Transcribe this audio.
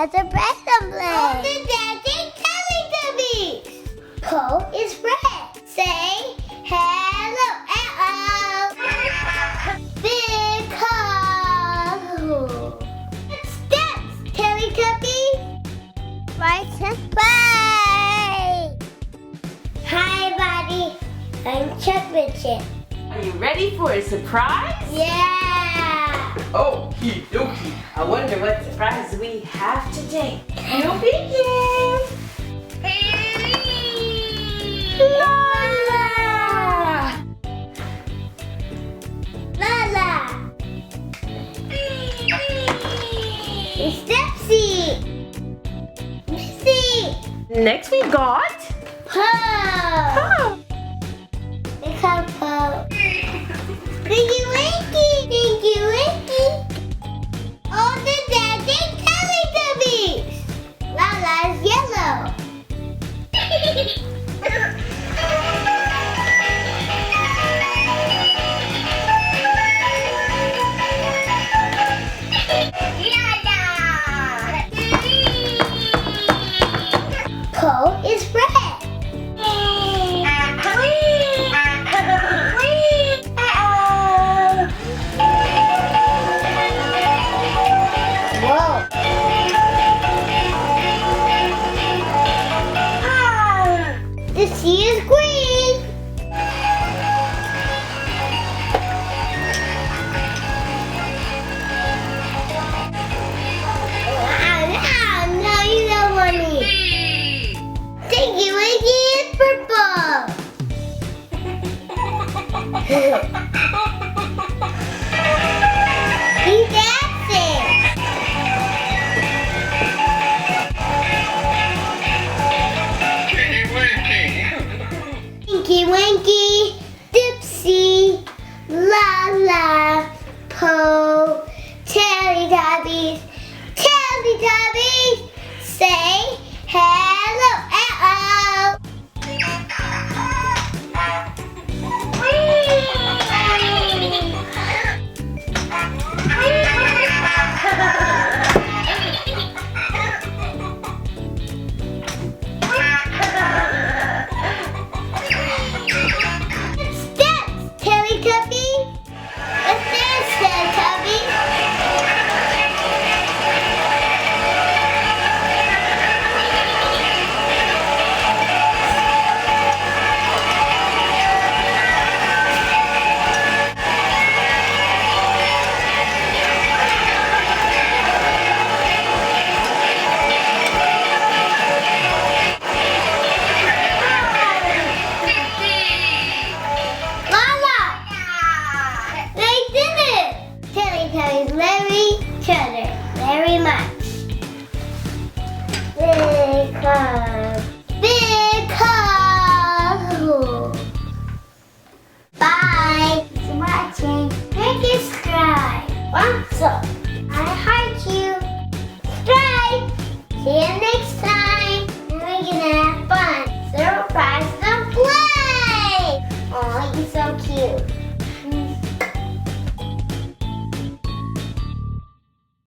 as a present play. Oh, the dancing Teletubbies. Po is red. Say hello. Because steps, Teletubbies. Right and play. Hi, buddy. I'm Chuck Richard. Are you ready for a surprise? Yeah. Okie dokie. I wonder what surprise we have today. No peeking. Laa Laa. Laa Laa. It's Dipsy. Dipsy. Next we got Po. We call Po. Tinky Winky. Tinky Winky. Oh, the dancing Teletubbies. Laa Laa's yellow. Po is red. Whoa. The sea is green. No, you don't want me. Tinky Winky is purple. He's dancing. Tinky Winky, Dipsy, Laa Laa, Po, Teletubbies, Teletubbies, say hello. Steps, Teletubbies. Let's dance, Teletubbies. Laa Laa. They did it. Teletubbies love each other very much. They cry.